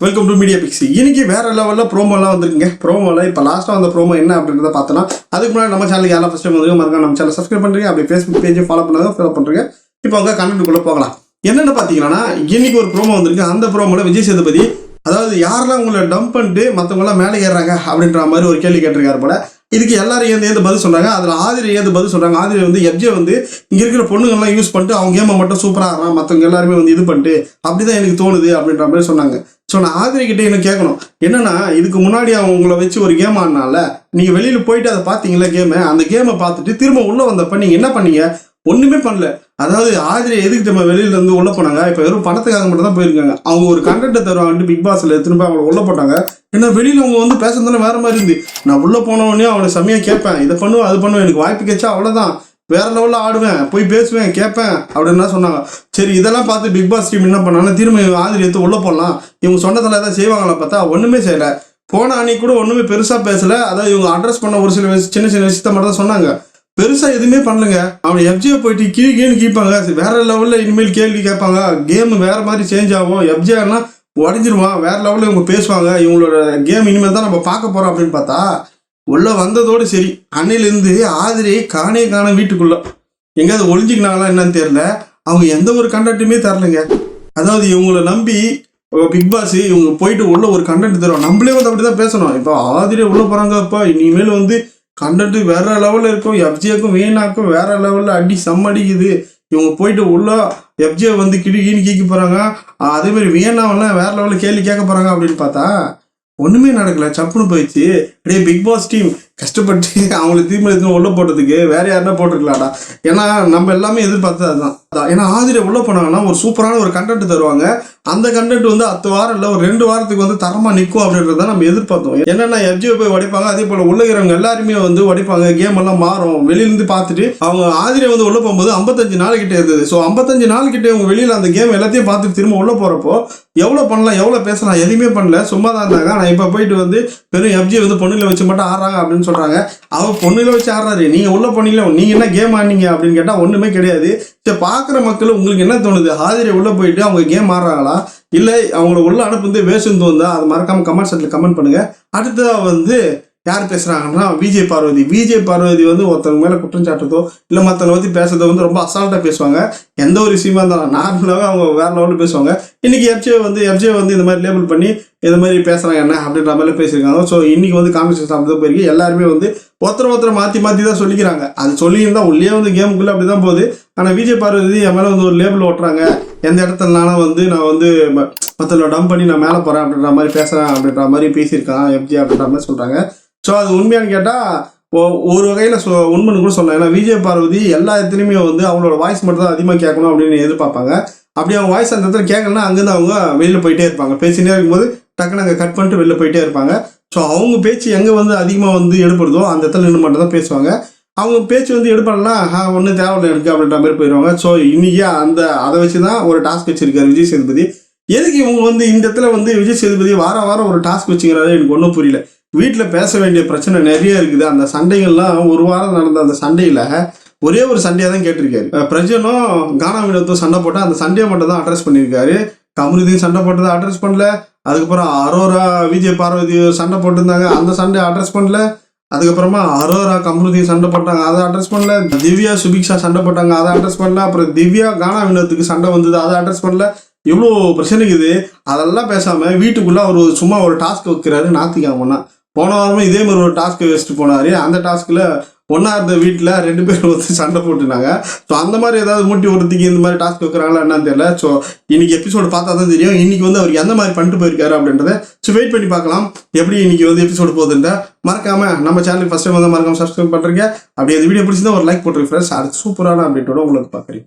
Welcome to media pixie. இன்னைக்கு வேற லெவல்ல ப்ரோமோலாம் வந்துருக்குங்க. ப்ரோமோல இப்போ லாஸ்ட்டாக வந்த ப்ரோமோ என்ன அப்படின்றத பார்த்தோன்னா, அதுக்கு முன்னாடி நம்ம சேனலுக்கு யாரெல்லாம் ஃபர்ஸ்ட் டைம் வந்து மறக்காம நம்ம சேனல் சப்ஸ்கிரைப் பண்ணுறீங்க, அப்படி ஃபேஸ்புக் பேஜை ஃபாலோ பண்ணுறீங்க. இப்போ அவங்க கண்டென்ட்டுக்குள்ளே போகலாம். என்னென்னு பார்த்தீங்கன்னா, இன்னைக்கு ஒரு ப்ரோமோ வந்திருக்கு. அந்த ப்ரோமோல விஜய் சேதுபதி அதாவது யாரெல்லாம் உங்களை டம்ப் பண்ணிட்டு மற்றவங்களாம் மேலே ஏறுறாங்க அப்படின்ற மாதிரி ஒரு கேள்வி கேட்டிருக்காரு போல. இதுக்கு எல்லாரும் ஏந்து பதில் சொல்கிறாங்க. அதில் ஆதிரி ஏந்து பதில் சொல்கிறாங்க. ஆதிரி வந்து எஃப்ஜே வந்து இங்கே இருக்கிற பொண்ணுங்கள்லாம் யூஸ் பண்ணிட்டு அவங்க கேமை மட்டும் சூப்பராக ஆடுறான், மற்றவங்க எல்லாருமே வந்து இது பண்ணிட்டு அப்படி தான் எனக்கு தோணுது அப்படின்ற மாதிரி சொன்னாங்க. ஸோ நான் ஆதிரி கிட்டே எனக்கு கேட்கணும் என்னன்னா, இதுக்கு முன்னாடி அவங்கள வச்சு ஒரு கேம் ஆடினால நீங்கள் வெளியில் போயிட்டு அதை பார்த்தீங்களா கேமை, அந்த கேமை பார்த்துட்டு திரும்ப உள்ளே வந்தப்ப நீங்கள் என்ன பண்ணீங்க? ஒன்றுமே பண்ணல. அதாவது ஆதிரி எதுக்கு நம்ம வெளியில இருந்து உள்ள போனாங்க? இப்போ வெறும் பணத்துக்காக மட்டும் தான் போயிருக்காங்க. அவங்க ஒரு கண்டென்ட்டை தருவாங்கட்டு பிக் பாஸ்ல திரும்ப அவங்க உள்ள போட்டாங்க. ஏன்னா வெளியில அவங்க வந்து பேசுறதுல வேற மாதிரி இருந்து, நான் உள்ள போனவொடனே அவனை செம்மையா கேட்பேன், இதை பண்ணுவேன் அது பண்ணுவேன், எனக்கு வாய்ப்பு கிடைச்சா அவ்வளோதான் வேற லெவலில் ஆடுவேன், போய் பேசுவேன் கேட்பேன் அப்படின்னு சொன்னாங்க. சரி, இதெல்லாம் பார்த்து பிக் பாஸ் டீம் என்ன பண்ணாங்க, திரும்ப ஆதிரி எடுத்து உள்ள போடலாம், இவங்க சொன்னதில் ஏதாவது செய்வாங்களா பார்த்தா ஒன்றுமே செய்யலை. போன அன்னைக்கு கூட ஒன்றுமே பெருசாக பேசலை. அதாவது இவங்க அட்ரஸ் பண்ண ஒரு சில சின்ன சின்ன விஷயத்த மட்டும் தான் சொன்னாங்க, பெருசா எதுவுமே பண்ணலங்க. அவனை எஃப்ஜே போயிட்டு கீழே கீப்பாங்க, வேற லெவலில் இனிமேல் கேள்வி கேட்பாங்க, கேம் வேற மாதிரி சேஞ்ச் ஆகும், எஃப்ஜேனா உடஞ்சிருவான், வேற லெவலில் இவங்க பேசுவாங்க, இவங்களோட கேம் இனிமேல் தான் நம்ம பார்க்க போறோம் அப்படின்னு பார்த்தா உள்ள வந்ததோடு சரி, அன்னையிலேருந்து ஆதிரி காண வீட்டுக்குள்ள எங்கேயாவது ஒளிஞ்சிக்கினாங்களா என்னன்னு தெரியல. அவங்க எந்த ஒரு கண்டென்ட்டுமே தரலைங்க. அதாவது இவங்களை நம்பி பிக் பாஸ் இவங்க போயிட்டு உள்ள ஒரு கண்டென்ட் தருவாங்க, நம்மளே வந்து அப்படிதான் பேசணும். இப்போ ஆதிரி உள்ள போறாங்க, அப்போ இனிமேல் வந்து கண்டென்ட் வேற லெவலில் இருக்கும், எஃப்ஜேக்கும் வீணாக்கும் வேற லெவலில் அடி அடிக்குது. இவங்க போயிட்டு உள்ள எஃப்ஜே வந்து கிடுகின்னு கீக்க போறாங்க, அதே மாதிரி வீணாவெல்லாம் வேற லெவலில் கேள்வி கேட்க போறாங்க அப்படின்னு பார்த்தா ஒண்ணுமே நடக்கல, சப்புன்னு போயிடுச்சு. அப்படியே பிக் பாஸ் டீம் கஷ்டப்பட்டு அவங்களுக்கு திரும்ப எதுவும் உள்ள போட்டதுக்கு வேற யாருன்னா போட்டிருக்கலாடா. ஏன்னா நம்ம எல்லாமே எதிர்பார்த்தது அதுதான். ஏன்னா ஆதிரை உள்ள போனாங்கன்னா ஒரு சூப்பரான ஒரு கண்டென்ட் தருவாங்க. அந்த கண்டென்ட் வந்து 10 வாரம் இல்லை ஒரு 2 வாரத்துக்கு வந்து தரமா நிற்கும் அப்படின்றத நம்ம எதிர்பார்த்தோம். என்னன்னா எஃப்ஜே போய் உடைப்பாங்க, அதே போல உள்ளகிறவங்க எல்லாருமே வந்து உடைப்பாங்க, கேம் எல்லாம் மாறும். வெளியிலிருந்து பார்த்துட்டு அவங்க ஆதிரை வந்து உள்ள போகும்போது 55 நாள் கிட்ட இருந்தது. ஸோ 55 நாள் கிட்ட இவங்க வெளியில அந்த கேம் எல்லாத்தையும் பார்த்துட்டு திரும்ப உள்ள போறப்போ எவ்வளோ பண்ணலாம் எவ்வளோ பேசலாம், எதுவுமே பண்ணல, சும்மா தான் இருந்தாங்க. ஆனால் இப்போ போயிட்டு வந்து வெறும் எஃப்ஜே வந்து பொண்ணுல வச்சு மட்டும் ஆடுறாங்க அப்படின்னு சொல்றாங்க. அவர் பொண்ணுல வச்சு ஆடுறாரு, நீங்க உள்ள போனீங்களா, நீங்க என்ன கேம் ஆடினீங்க அப்படின்னு கேட்டா ஒண்ணுமே கிடையாது. சரி, பாக்குற மக்கள் உங்களுக்கு என்ன தோணுது, ஆதிரை உள்ள போயிட்டு அவங்க கேம் ஆடுறாங்களா இல்லை அவங்கள உள்ள அனுப்புந்து வேஸ்ட்னு தோணுதா? அது மறக்காம கமெண்ட் செக்ஷன்ல கமெண்ட் பண்ணுங்க. அடுத்ததா வந்து யார் பேசுறாங்கன்னா விஜய் பார்வதி வந்து ஒருத்தவங்க மேல குற்றம் சாட்டுறதோ இல்லை மற்றவங்க பற்றி பேசுறதோ வந்து ரொம்ப அசால்ட்டா பேசுவாங்க. எந்த ஒரு விஷயமா இருந்தாலும் நார்மலாகவே அவங்க வேற லெவலில் பேசுவாங்க. இன்னைக்கு எஃப்ஜே வந்து இந்த மாதிரி லேபிள் பண்ணி இந்த மாதிரி பேசுறாங்க என்ன அப்படின்ற மாதிரி பேசியிருக்காங்க. ஸோ இன்னைக்கு வந்து கான்வர்சேஷன் அப்படி தான் போயிருக்கு. எல்லாருமே வந்து ஒருத்தர் மாற்றி தான் சொல்லிக்கிறாங்க. அது சொல்லியிருந்தா உள்ளே வந்து கேமுக்குள்ளே அப்படி தான் போகுது. ஆனால் விஜய் பார்வதி என் மேலே வந்து ஒரு லேபிள் ஓட்டுறாங்க, எந்த இடத்துலனாலும் வந்து நான் வந்து மற்றவங்களை டம்ப் பண்ணி நான் மேலே போகிறேன் அப்படின்ற மாதிரி பேசுகிறேன் அப்படின்ற மாதிரி பேசியிருக்கான் எஃப்ஜே அப்படின்ற மாதிரி சொல்கிறாங்க. ஸோ அது உண்மையானு கேட்டால் ஒரு வகையில் உண்மைன்னு கூட சொல்லலாம். ஏன்னா விஜய் பார்வதி எல்லா இடத்துலையுமே வந்து அவங்களோட வாய்ஸ் மட்டும் தான் அதிகமாக கேட்கணும் அப்படின்னு எதிர்பார்ப்பாங்க. அப்படி அவங்க வாய்ஸ் அந்த இடத்துல கேட்கலன்னா அங்கேருந்து அவங்க வெளியில் போயிட்டே இருப்பாங்க. பேசினே இருக்கும்போது டக்குன்னு அங்கே கட் பண்ணிட்டு வெளில போயிட்டே இருப்பாங்க. ஸோ அவங்க பேச்சு எங்கே வந்து அதிகமாக வந்து எடுப்படுதோ அந்த இடத்துல நின்று மட்டும் தான் பேசுவாங்க. அவங்க பேச்சு வந்து எடுப்பாங்கன்னா ஒன்றும் தேவையில்லை எனக்கு அப்படின்ற மாதிரி போயிடுவாங்க. ஸோ இன்னைக்கு அதை வச்சு தான் ஒரு டாஸ்க் வச்சிருக்காரு விஜய் சேதுபதி. எதுக்கு இவங்க வந்து இந்த இடத்துல வந்து விஜய் சேதுபதி வாரம் ஒரு டாஸ்க் வச்சுக்கிறாரு எனக்கு ஒன்றும் புரியல. வீட்டில் பேச வேண்டிய பிரச்சனை நிறைய இருக்குது. அந்த சண்டைகள்லாம் ஒரு வாரம் நடந்த அந்த சண்டையில் ஒரே ஒரு சண்டையாக தான் கேட்டிருக்காரு. பிரஜனும் கானா வினோத்தும் சண்டை போட்டால் அந்த சண்டையை மட்டும் தான் அட்ரஸ் பண்ணியிருக்காரு. கமருதீன் சண்டை போட்டதை அட்ரஸ் பண்ணல. அதுக்கப்புறம் அரோரா விஜய் பார்வதி சண்டை போட்டிருந்தாங்க, அந்த சண்டை அட்ரஸ் பண்ணல. அதுக்கப்புறமா அரோரா கமருதீன் சண்டை போட்டாங்க, அதை அட்ரஸ் பண்ணல. திவ்யா சுபிக்ஷா சண்டை போட்டாங்க, அதை அட்ரஸ் பண்ணல. அப்புறம் திவ்யா கானா வினோத்துக்கு சண்டை வந்தது, அதை அட்ரஸ் பண்ணல. இவ்வளோ பிரச்சனைக்குது. அதெல்லாம் பேசாமல் வீட்டுக்குள்ளே அவர் சும்மா ஒரு டாஸ்க் வைக்கிறாரு. ஞாயிற்றுக்கிழமைனா போன வாரமே இதே மாதிரி ஒரு டாஸ்க்கு வச்சுட்டு போனார். அந்த டாஸ்கில் ஒன்றா இருந்த வீட்டில் 2 பேர் வந்து சண்டை போட்டுனாங்க. ஸோ அந்த மாதிரி ஏதாவது மூட்டி ஒருத்திக்கு இந்த மாதிரி டாஸ்க் வைக்கிறாங்களா என்னன்னு தெரியல. ஸோ இன்னைக்கு எபிசோடு பார்த்தா தான் தெரியும் இன்னைக்கு வந்து அவர் எந்த மாதிரி பண்ணிட்டு போயிருக்காரு அப்படின்றத. ஸோ வெயிட் பண்ணி பார்க்கலாம் எப்படி இன்னைக்கு வந்து எபிசோடு போகுதுன்ற. மறக்காம நம்ம சேனலுக்கு ஃபர்ஸ்ட் டைம் வந்து மறக்காம சப்ஸ்கிரைப் பண்ணுறீங்க. அப்படி அந்த வீடியோ பிடிச்சிருந்தா ஒரு லைக் போட்டுருக்கு ஃப்ரெண்ட்ஸ். அடுத்து சூப்பரான அப்டேட்டோட உங்களுக்கு பார்க்குறீங்க.